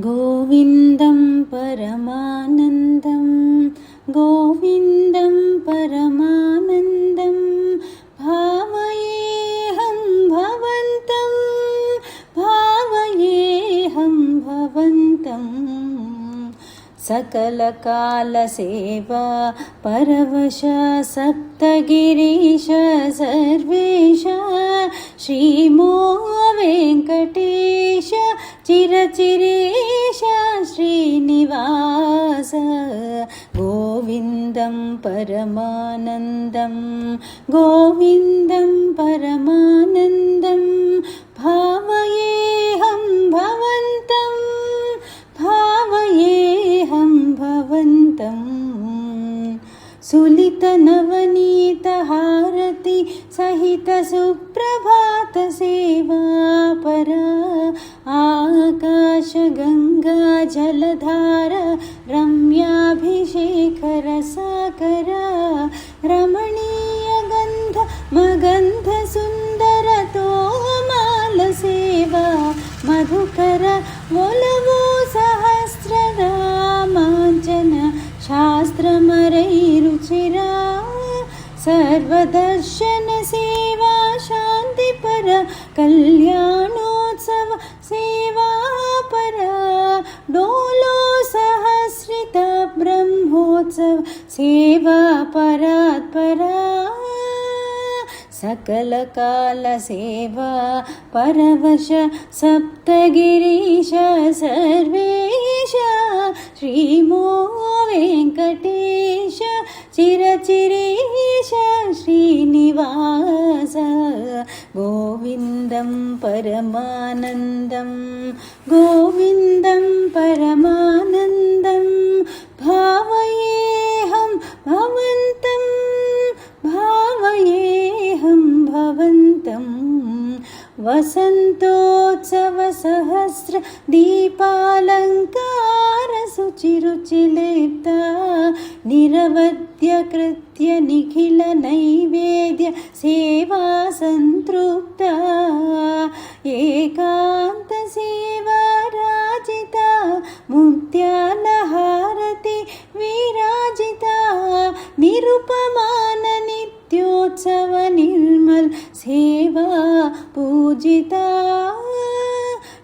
गोविन्दं परमानन्दं गोविन्दं परमानन्दं भावयेऽहं भवन्तं भावयेऽहं भवन्तं सकलकालसेवा परवश सप्तगिरीश सर्वेश श्रीमो वेङ्कटेश चिरचिरेश श्रीनिवास गोविन्दं परमानन्दं गोविन्दं परमानन्दं भावयेऽहं भवन्तं भावयेऽहं भवन्तं सुलितनवनीतहारति सहित सुप्रभात सेवा परा आकाश गंगा जलधार रम्याभिषेक रसाकरा रमणीय गंध मगंध सुंदर तोमाल सेवा मधुकर ಒಲವೋ ಸಹಸ್ರರಾಮಾಂಜನ ಶಾಸ್ತ್ರಮರೈ ರುಚಿರ ಸರ್ವದರ್ಶನ ಸೇವಾ ಶಾಂತಿಪರ ಕಲ್ಯಾಣೋತ್ಸವ ಸೇವಾ ಪರ ಡೋಲೋ ಸಹಸ್ರಿತ ಬ್ರಹ್ಮೋತ್ಸವ ಸೇವಾ ಪರಾತ್ಪರ सकलकालसेवा परवश सप्तगिरीश सर्वेश श्रीमो वेङ्कटेश चिरचिरेश श्रीनिवास गोविन्दं परमानन्दं गोविन्दं परमानन्दं भावयेऽहं भवन्तं भावयेऽहं भवन्तं वसन्तोत्सव सहस्र दीपालङ्कार शुचिरुचिलिप्ता निरवध्य कृत्य निखिल नैवेद्य सेवा संतृप्ता एकान्त सेवा राजिता मुक्त्यालहारति विराजिता निरुपमान नित्योत्सव निर्मल सेवा पूजिता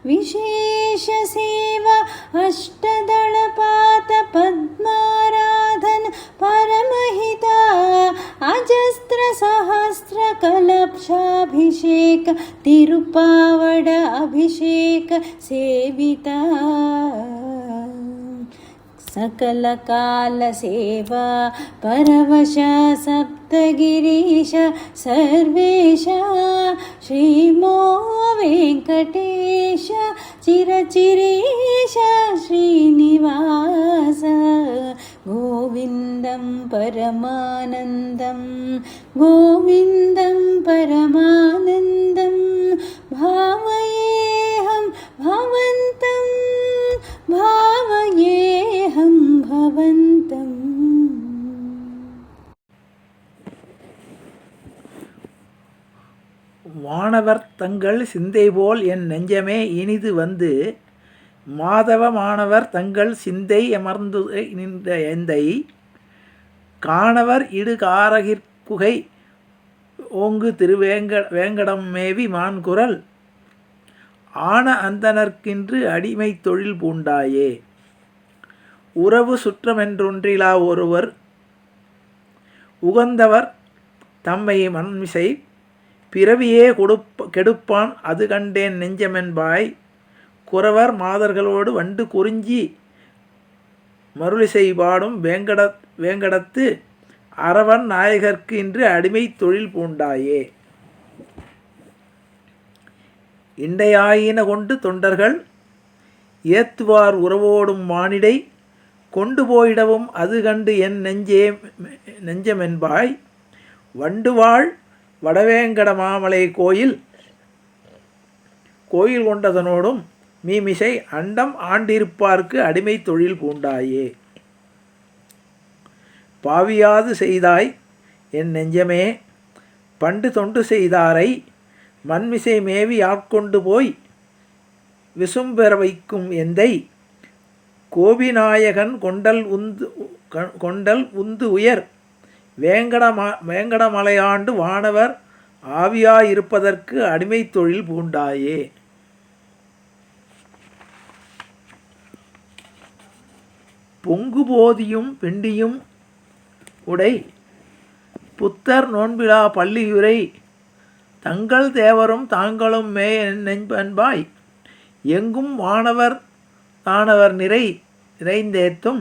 विशेष सेवा अष्टदलपात पद्माराधन परमहिता अजस्त्र सहस्र कलशाभिषेक तिरुपावड अभिषेक सेविता सकलकालसेवा परवश सप्तगिरीश सर्वेश श्रीमो वेङ्कटेश चिरचिरेश श्रीनिवास गोविन्दं परमानन्दं गोविन्दं परमानन्दं भावयेऽहं भवन्तं भावयेऽहं भवन्तम्. வானவர் தங்கள் சிந்தை போல் என் நெஞ்சமே இனிது வந்து மாதவ மாணவர் தங்கள் சிந்தை அமர்ந்து நின்ற எந்தை காணவர் இடுகாரகிற்குகை ஓங்கு வேங்கடம் மேவி மான்குரல் ஆன அந்தனர்க்கின்று அடிமை தொழில் பூண்டாயே. உறவு சுற்றமென்றொன்றிலா ஒருவர் உகந்தவர் தம்மை மண்மிசை பிறவியே கெடுப்பான் அது கண்டேன் நெஞ்சமென்பாய் குறவர் மாதர்களோடு வண்டு குறிஞ்சி மருளிசை பாடும் வேங்கடத்து அரவன் நாயகர்க்கு இன்று அடிமை தொழில் பூண்டாயே. இண்டையாயின கொண்டு தொண்டர்கள் ஏத்துவார் உறவோடும் மானிடை கொண்டு போயிடவும் அது கண்டு என் நெஞ்சமென்பாய் வண்டுவாள் வடவேங்கட மாமலை கோயில் கொண்டதனோடும் மீமிசை அண்டம் ஆண்டிருப்பார்க்கு அடிமை தொழில் பூண்டாயே. பாவியாது செய்தாய் என் நெஞ்சமே பண்டு தொண்டு செய்தாரை மண்மிசை மேவி ஆட்கொண்டு போய் விசும்பெற வைக்கும் எந்தை கோபிநாயகன் கொண்டல் உந்து உயர் வேங்கடமலையாண்டு வானவர் ஆவியாயிருப்பதற்கு அடிமை தொழில் பூண்டாயே. பொங்கு போதியும் பிண்டியும் உடை புத்தர் நோன்பிலா பள்ளியுரை தங்கள் தேவரும் தாங்களும் நெஞ்சன்பாய் எங்கும் வானவர் தானவர் நிறைந்தேத்தும்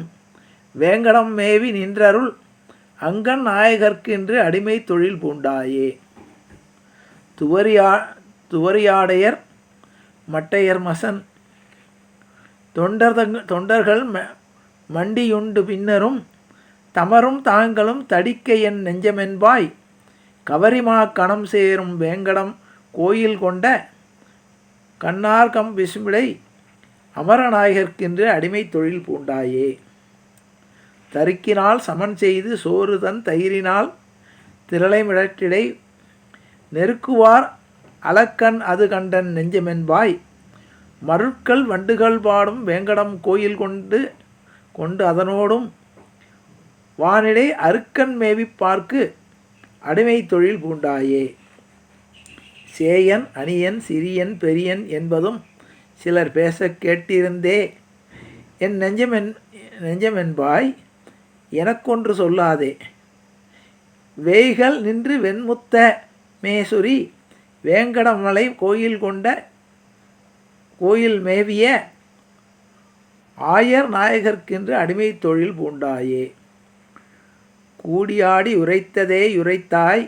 வேங்கடம் மேவி நின்றருள் அங்கன் நாயகர்க்கென்று அடிமை தொழில் பூண்டாயே. துவரியாடையர் மட்டையர் மசன் தொண்டர்கள் மண்டியுண்டு பின்னரும் தமரும் தாங்களும் தடிக்க என் நெஞ்சமென்பாய் கவரிமா கணம் சேரும் வேங்கடம் கோயில் கொண்ட கண்ணார்கம் விசுமிடை அமரநாயகர்க்கென்று அடிமை தொழில் பூண்டாயே. தருக்கினால் சமன் செய்து சோறு தன் தயிரினால் திரளைமிடற்றிடை நெருக்குவார் அலக்கண் அது கண்டன் நெஞ்சமென்பாய் மருட்கள் வண்டுகள் பாடும் வேங்கடம் கோயில் கொண்டு அதனோடும் வானிடை அருக்கன் மேவி பார்க்கு அடிமை தொழில் பூண்டாயே. சேயன் அணியன் சிறியன் பெரியன் என்பதும் சிலர் பேச கேட்டிருந்தே என் நெஞ்சமென்பாய் எனக்கொன்று சொல்லாதே. வேய்கள் நின்று வெண்முத்த மேசுரி வேங்கடமலை கோயில் மேவிய ஆயர் நாயகர்க்கென்று அடிமை தொழில் பூண்டாயே. கூடியாடி உரைத்ததே யுரைத்தாய்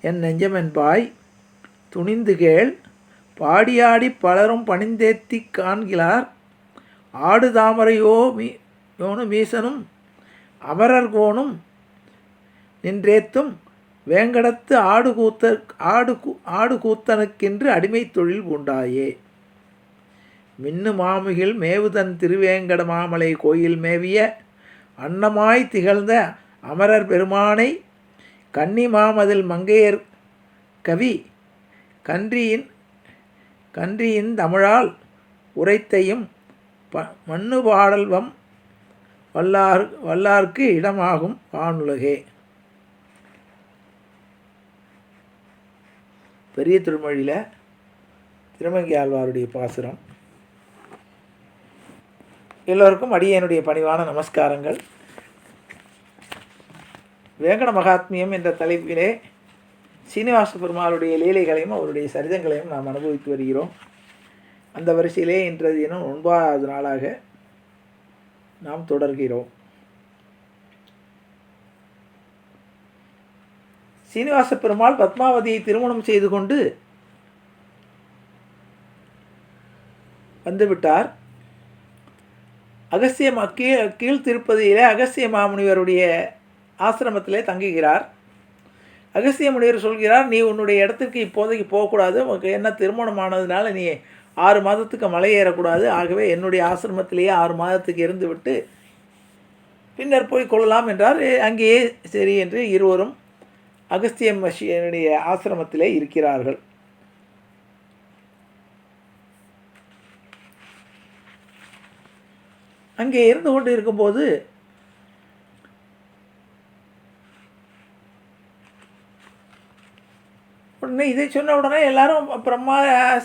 என் நெஞ்சமென்பாய் துணிந்து கேள் பாடியாடி பலரும் பணிந்தேத்தி காண்கிறார் ஆடு தாமரையோனு மீசனும் அமரர் கோனும் நின்றேத்தும் வேங்கடத்து ஆடு கூத்தனுக்கென்று அடிமை தொழில் பூண்டாயே. மின்னு மாமுகில் மேவுதன் திருவேங்கட மாமலை கோயில் மேவிய அன்னமாய் திகழ்ந்த அமரர் பெருமானை கன்னி மாமதில் மங்கையர் கவி கன்றியின் தமிழால் உரைத்தையும் மண்ணு பாடல்வம் வல்லார்க்கு இடமாகும் வானுலகே. பெரிய திருமொழியில் திருமங்கை ஆழ்வாருடைய பாசுரம். எல்லோருக்கும் அடியனுடைய பணிவான நமஸ்காரங்கள். வேங்கட மகாத்மியம் என்ற தலைப்பிலே சீனிவாச பெருமாளுடைய லீலைகளையும் அவருடைய சரிதங்களையும் நாம் அனுபவித்து வருகிறோம். அந்த வரிசையிலே இன்றைய தினம் 9வது நாளாக நாம் தொடர்கிறோம். சீனிவாச பெருமாள் பத்மாவதியை திருமணம் செய்து கொண்டு வந்துவிட்டார். கீழ் திருப்பதியிலே அகஸ்திய மாமுனிவருடைய ஆசிரமத்திலே தங்குகிறார். அகஸ்திய முனிவர் சொல்கிறார், நீ உன்னுடைய இடத்துக்கு இப்போதைக்கு போகக்கூடாது, உனக்கு என்ன திருமணமானதுனால நீ 6 மாதத்துக்கு மலை ஏறக்கூடாது, ஆகவே என்னுடைய ஆசிரமத்திலேயே 6 மாதத்துக்கு இருந்து விட்டு பின்னர் போய் கொள்ளலாம் என்றார். அங்கேயே சரி என்று இருவரும் அகஸ்திய மஹர்ஷியினுடைய ஆசிரமத்திலே இருக்கிறார்கள். அங்கே இருந்து கொண்டு இருக்கும்போது உடனே இதை சொன்ன உடனே எல்லாரும் பிரம்மா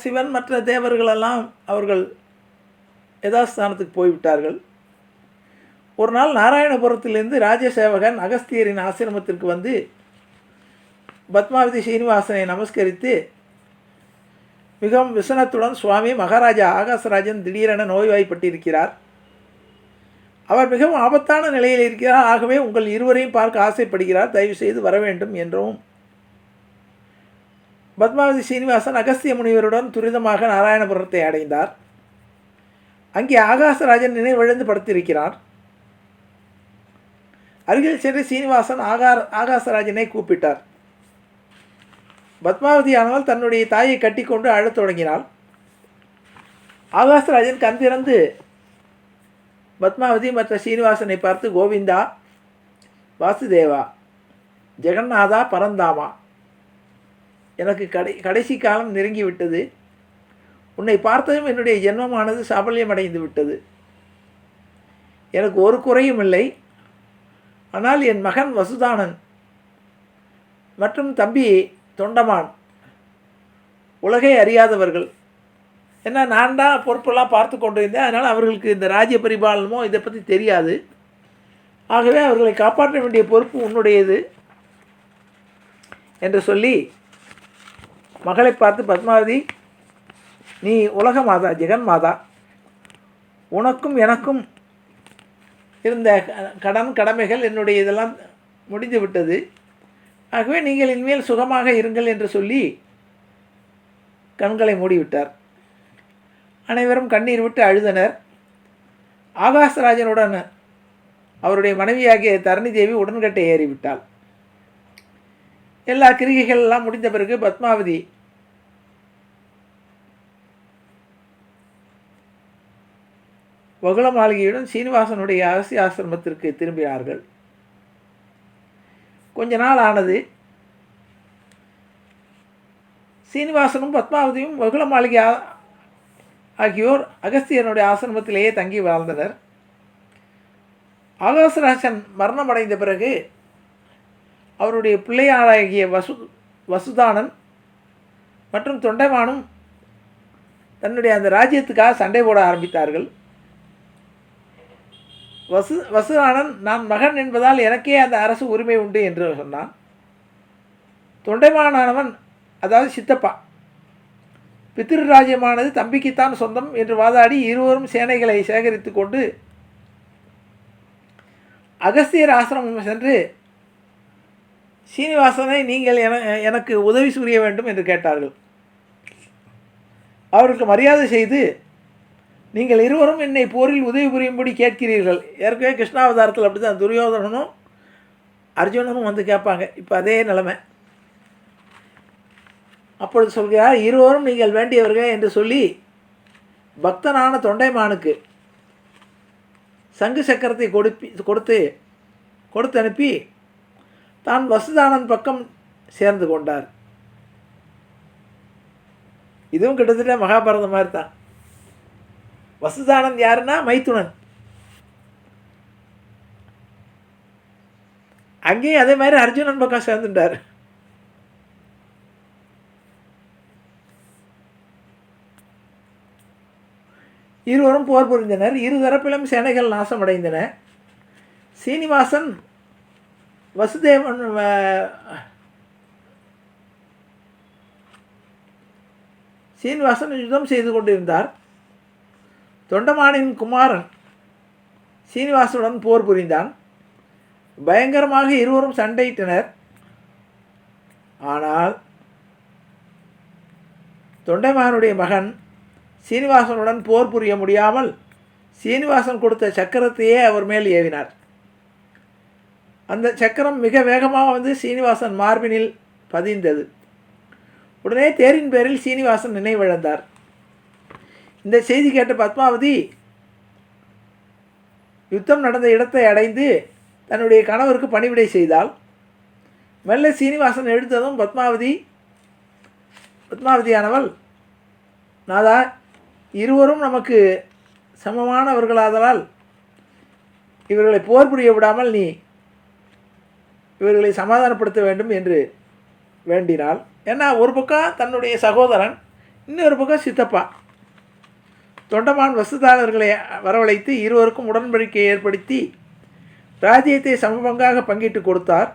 சிவன் மற்ற தேவர்களெல்லாம் அவர்கள் யதாஸ்தானத்துக்கு போய்விட்டார்கள். ஒரு நாள் நாராயணபுரத்திலிருந்து ராஜசேவகன் அகஸ்தியரின் ஆசிரமத்திற்கு வந்து பத்மாவதி சீனிவாசனை நமஸ்கரித்து மிகவும் விசனத்துடன், சுவாமி, மகாராஜா ஆகாசராஜன் திடீரென நோய்வாய்ப்பட்டிருக்கிறார், அவர் மிகவும் ஆபத்தான நிலையில் இருக்கிறார், ஆகவே உங்கள் இருவரையும் பார்க்க ஆசைப்படுகிறார், தயவு செய்து வர வேண்டும் என்றும் பத்மாவதி சீனிவாசன் அகஸ்திய முனிவருடன் துரிதமாக நாராயணபுரத்தை அடைந்தார். அங்கே ஆகாசராஜன் நினைவிழந்து படுத்திருக்கிறார். அருகில் சென்று சீனிவாசன் ஆகாசராஜனை கூப்பிட்டார். பத்மாவதியானவள் தன்னுடைய தாயை கட்டிக்கொண்டு அழத் தொடங்கினாள். ஆகாசராஜன் கண் திறந்து பத்மாவதி மற்ற சீனிவாசனை பார்த்து, கோவிந்தா, வாசுதேவா, ஜெகநாதா, பரந்தாமா, எனக்கு கடைசி காலம் நெருங்கிவிட்டது. உன்னை பார்த்ததும் என்னுடைய ஜென்மமானது சாபல்யம் அடைந்து விட்டது. எனக்கு ஒரு குறையும் இல்லை. ஆனால் என் மகன் வசுதானன் மற்றும் தம்பி தொண்டமான் உலகை அறியாதவர்கள். ஏன்னா நான் தான் பொறுப்பெல்லாம் பார்த்து கொண்டு இருந்தேன். அதனால் அவர்களுக்கு இந்த ராஜ்ய பரிபாலனமோ இதை பற்றி தெரியாது. ஆகவே அவர்களை காப்பாற்ற வேண்டிய பொறுப்பு உன்னுடையது என்று சொல்லி மகளை பார்த்து, பத்மாவதி, நீ உலக மாதா, ஜெகன் மாதா, உனக்கும் எனக்கும் இருந்த கடமைகள் என்னுடைய இதெல்லாம் முடிந்து விட்டது. ஆகவே நீங்கள் இனிமேல் சுகமாக இருங்கள் என்று சொல்லி கண்களை மூடிவிட்டார். அனைவரும் கண்ணீர் விட்டு அழுதனர். ஆகாசராஜனுடன் அவருடைய மனைவியாகிய தரணி தேவி உடன்கட்டை ஏறிவிட்டாள். எல்லா கிரிகைகள் எல்லாம் முடிந்த பிறகு பத்மாவதி வகுள மாளிகையுடன் சீனிவாசனுடைய அகஸ்திய ஆசிரமத்திற்கு திரும்பினார்கள். கொஞ்ச நாள் ஆனது. சீனிவாசனும் பத்மாவதியும் வகுள மாளிகை ஆகியோர் அகஸ்தியனுடைய ஆசிரமத்திலேயே தங்கி வாழ்ந்தனர். ஆகாசராஜன் மரணமடைந்த பிறகு அவருடைய பிள்ளையாளாகிய வசுதானன் மற்றும் தொண்டைமானும் தன்னுடைய அந்த ராஜ்யத்துக்காக சண்டை போட ஆரம்பித்தார்கள். வசுதானன் நான் மகன் என்பதால் எனக்கே அந்த அரசு உரிமை உண்டு என்று சொன்னான். தொண்டைமானானவன், அதாவது சித்தப்பா, பித்திருராஜ்யமானது தம்பிக்குத்தான் சொந்தம் என்று வாதாடி இருவரும் சேனைகளை சேகரித்து கொண்டு அகஸ்தியர் ஆசிரமம் சென்று சீனிவாசனை நீங்கள் எனக்கு உதவி புரிய வேண்டும் என்று கேட்டார்கள். அவருக்கு மரியாதை செய்து, நீங்கள் இருவரும் என்னை போரில் உதவி புரியும்படி கேட்கிறீர்கள். ஏற்கனவே கிருஷ்ணாவதாரத்தில் அப்படி தான் துரியோதனனும் அர்ஜுனனும் வந்து கேட்பாங்க. இப்போ அதே நிலைமை. அப்பொழுது சொல்கிறார், இருவரும் நீங்கள் வேண்டியவர்கள் என்று சொல்லி பக்தனான தொண்டைமானுக்கு சங்கு சக்கரத்தை கொடுத்து அனுப்பி தான் வசுதானன் பக்கம் சேர்ந்து கொண்டார். இதுவும் கிட்டத்தட்ட மகாபாரதம் மாதிரி தான். வசுதானன் யாருன்னா மைத்துனன். அங்கேயும் அதே மாதிரி அர்ஜுனன் பக்கம் சேர்ந்துட்டார். இருவரும் போர் புரிந்தனர். இரு தரப்பிலும் சேனைகள் நாசமடைந்தன. சீனிவாசன் யுத்தம் செய்து கொண்டிருந்தார். தொண்டமானின் குமாரன் சீனிவாசனுடன் போர் புரிந்தான். பயங்கரமாக இருவரும் சண்டையிட்டனர். ஆனால் தொண்டைமானுடைய மகன் சீனிவாசனுடன் போர் புரிய முடியாமல் சீனிவாசன் கொடுத்த சக்கரத்தையே அவர் மேல் ஏவினார். அந்த சக்கரம் மிக வேகமாக வந்து சீனிவாசன் மார்பினில் பதிந்தது. உடனே தேரின் பேரில் சீனிவாசன் நினைவிழந்தார். இந்த செய்தி கேட்ட பத்மாவதி யுத்தம் நடந்த இடத்தை அடைந்து தன்னுடைய கணவருக்கு பணிவிடை செய்தாள். மெல்ல சீனிவாசன் எடுத்ததும் பத்மாவதியானவள், நாதா, இருவரும் நமக்கு சமமானவர்களாதலால் இவர்களை போர் புரிய விடாமல் நீ இவர்களை சமாதானப்படுத்த வேண்டும் என்று வேண்டினாள். ஏன்னா ஒரு பக்கம் தன்னுடைய சகோதரன், இன்னொரு பக்கம் சித்தப்பா. தொண்டமான் வசுதாளர்களை வரவழைத்து இருவருக்கும் உடன்படிக்கையை ஏற்படுத்தி ராஜ்யத்தை சமபங்காக பங்கிட்டு கொடுத்தார்.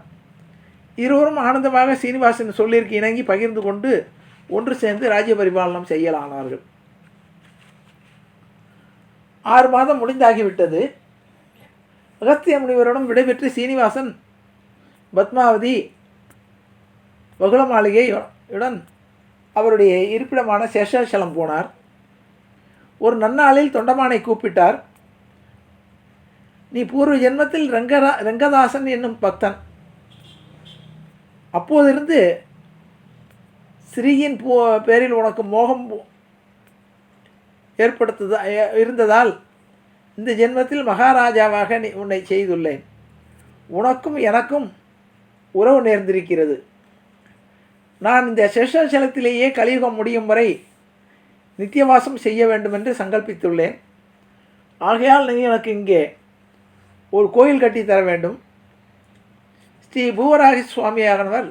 இருவரும் ஆனந்தமாக சீனிவாசன் சொல்லிற்கு இணங்கி பகிர்ந்து கொண்டு ஒன்று சேர்ந்து ராஜ்ய பரிபாலனம் செய்யலானார்கள். 6 மாதம் முடிந்தாகிவிட்டது. அகஸ்திய முனிவரிடம் விடைபெற்று சீனிவாசன் பத்மாவதி வகுள மாளிகையுடன் அவருடைய இருப்பிடமான சேஷாச்சலம் போனார். ஒரு நன்னாளில் தொண்டமானை கூப்பிட்டார். நீ பூர்வ ஜென்மத்தில் ரங்கதாசன் என்னும் பக்தன். அப்போதிருந்து ஸ்ரீயின் பேரில் உனக்கு மோகம் இருந்ததால் இந்த ஜென்மத்தில் மகாராஜாவாக உன்னை செய்துள்ளேன். உனக்கும் எனக்கும் உறவு நேர்ந்திருக்கிறது. நான் இந்த சேஷாச்சலத்திலேயே கலியுகம் முடியும் வரை நித்தியவாசம் செய்ய வேண்டும் என்று சங்கல்பித்துள்ளேன். ஆகையால் நீ எனக்கு இங்கே ஒரு கோயில் கட்டி தர வேண்டும். ஸ்ரீ பூவராகி சுவாமியானவர்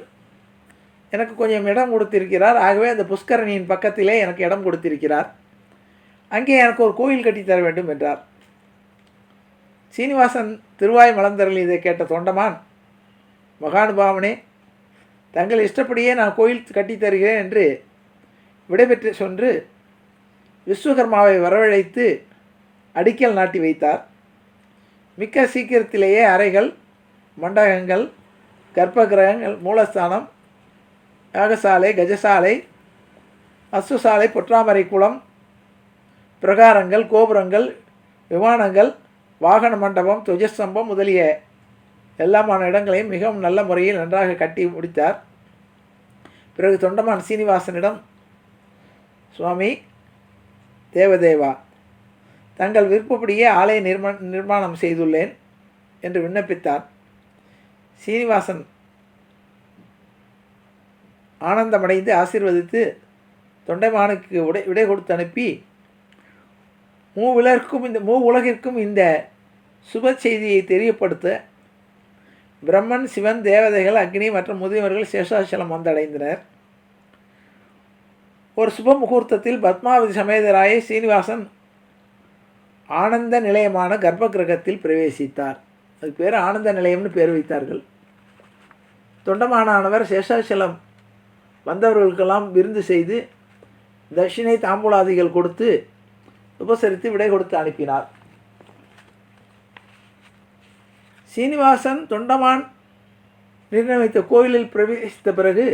எனக்கு கொஞ்சம் இடம் கொடுத்திருக்கிறார். ஆகவே அந்த புஷ்கரணியின் பக்கத்திலே எனக்கு இடம் கொடுத்திருக்கிறார். அங்கே எனக்கு ஒரு கோயில் கட்டி தர வேண்டும் என்றார். சீனிவாசன் திருவாய் மலர்ந்தருள் இதை கேட்ட தொண்டமான், மகானுபாவனே, தங்கள் இஷ்டப்படியே நான் கோயில் கட்டி தருகிறேன் என்று விடைபெற்று சென்று விஸ்வகர்மாவை வரவழைத்து அடிக்கல் நாட்டி வைத்தார். மிக்க சீக்கிரத்திலேயே அறைகள், மண்டபங்கள், கர்ப்பகிரகங்கள், மூலஸ்தானம், யாகசாலை, கஜசாலை, அஸ்வசாலை, பொற்றாமரை குளம், பிரகாரங்கள், கோபுரங்கள், விமானங்கள், வாகன மண்டபம், துவஜஸ்தம்பம் முதலிய எல்லாமான இடங்களையும் மிகவும் நல்ல முறையில் நன்றாக கட்டி முடித்தார். பிறகு தொண்டமான் சீனிவாசனிடம், சுவாமி தேவதேவா, தங்கள் விருப்பப்படியே ஆலய நிர்மாணம் செய்துள்ளேன் என்று விண்ணப்பித்தார். சீனிவாசன் ஆனந்தமடைந்து ஆசீர்வதித்து தொண்டைமானுக்கு விடை கொடுத்து அனுப்பி, மூ உலகிற்கும் இந்த சுப செய்தியை தெரியப்படுத்த பிரம்மன், சிவன், தேவதைகள், அக்னி மற்றும் முதியவர்கள் சேஷாச்சலம் வந்தடைந்தனர். ஒரு சுப முகூர்த்தத்தில் பத்மாவதி சமேதராய சீனிவாசன் ஆனந்த நிலையமான கர்ப்ப கிரகத்தில் பிரவேசித்தார். அதுக்கு பேர் ஆனந்த நிலையம்னு பேர் வைத்தார்கள். தொண்டமானானவர் சேஷாச்சலம் வந்தவர்களுக்கெல்லாம் விருந்து செய்து தட்சிணை தாம்பூலாதிகள் கொடுத்து உபசரித்து விடை கொடுத்து அனுப்பினார். சீனிவாசன் தொண்டமான் நிர்ணயித்த கோயிலில் பிரவேசித்த பிறகு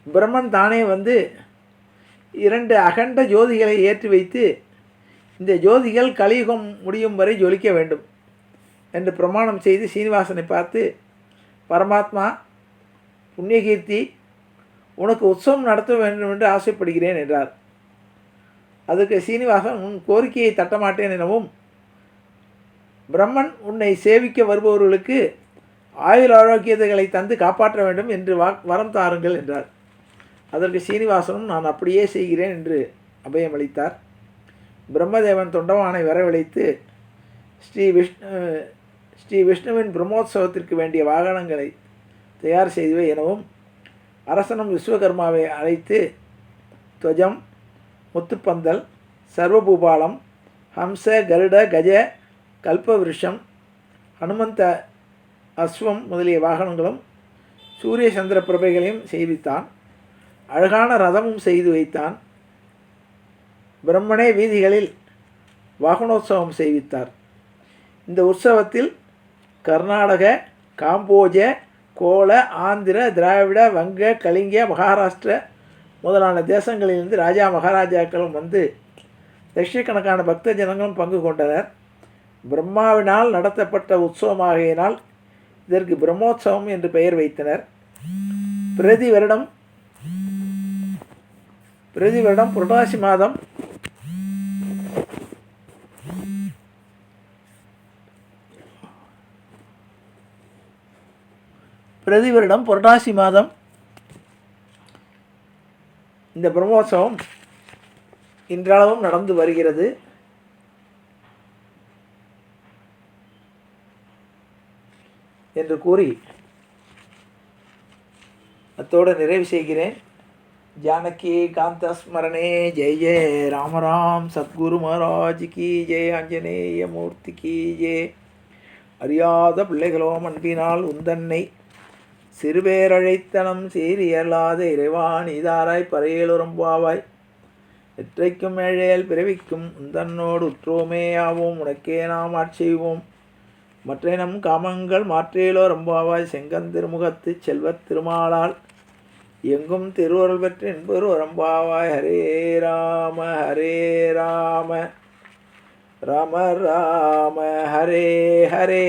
பிரம்மன் தானே வந்து 2 அகண்ட ஜோதிகளை ஏற்றி வைத்து, இந்த ஜோதிகள் கலியுகம் முடியும் வரை ஜொலிக்க வேண்டும் என்று பிரமாணம் செய்து சீனிவாசனை பார்த்து, பரமாத்மா புண்ணியகீர்த்தி, உனக்கு உற்சவம் நடத்த வேண்டும் என்று ஆசைப்படுகிறேன் என்றார். அதுக்கு சீனிவாசன், உன் கோரிக்கையை தட்டமாட்டேன் எனவும், பிரம்மன் உன்னை சேவிக்க வருபவர்களுக்கு ஆயுள் ஆரோக்கியதைகளை தந்து காப்பாற்ற வேண்டும் என்று வரம் தாருங்கள் என்றார். அதற்கு சீனிவாசனும், நான் அப்படியே செய்கிறேன் என்று அபயமளித்தார். பிரம்மதேவன் தொண்டமானை வரவழைத்து ஸ்ரீ விஷ்ணுவின் பிரம்மோத்சவத்திற்கு வேண்டிய வாகனங்களை தயார் செய்துவை எனவும், அரசனும் விஸ்வகர்மாவை அழைத்து துவஜம், முத்துப்பந்தல், சர்வபூபாலம், ஹம்ச, கருட, கஜ, கல்பவிருஷம், ஹனுமந்த அஸ்வம் முதலிய வாகனங்களும் சூரிய சந்திர பிரபைகளையும் செய்வித்தான். அழகான ரதமும் செய்து வைத்தான். பிரம்மனே வீதிகளில் வாகனோத்சவம் செய்வித்தார். இந்த உற்சவத்தில் கர்நாடக, காம்போஜ, கோல, ஆந்திர, திராவிட, வங்க, கலிங்க, மகாராஷ்டிர முதலான தேசங்களிலிருந்து ராஜா மகாராஜாக்களும் வந்து லட்சக்கணக்கான பக்த ஜனங்களும் பங்கு கொண்டனர். பிரம்மாவினால் நடத்தப்பட்ட உற்சவமாகையினால் இதற்கு பிரம்மோற்சவம் என்று பெயர் வைத்தனர். பிரதி வருடம் புரட்டாசி மாதம் இந்த பிரம்மோற்சவம் இன்றளவும் நடந்து வருகிறது. என்று கூறி அத்தோடு நிறைவு செய்கிறேன். जानकी कांत स्मरणे जय जय राम राम सद्गुरु महाराज की जय आंजनेय मूर्ति की जय அறியாத பிள்ளைகளோம் அன்பினால் உந்தன்னை சிறுபேரழைத்தனம் சீரியல்லாத இறைவான் இதாராய் பறையலுறம்பாவாய் எற்றைக்கும் ஏழேல் பிறவிக்கும் உந்தன்னோடு உற்றோமே ஆவோம் உனக்கே நாம் ஆட்செய்வோம் மற்ற நம் காமங்கள் மாற்றேலோ ரம்பாவாய் செங்கந்திருமுகத்து செல்வத் திருமாலால் எங்கும் திருவருள் பெற்று என்பது ரம்பாவாய் ஹரே ராம ராம ராம ஹரே ஹரே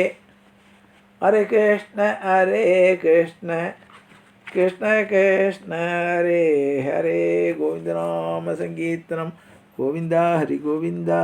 ஹரே கிருஷ்ண கிருஷ்ண கிருஷ்ண ஹரே ஹரே கோவிந்த நாம சங்கீர்த்தனம் கோவிந்தா ஹரி கோவிந்தா.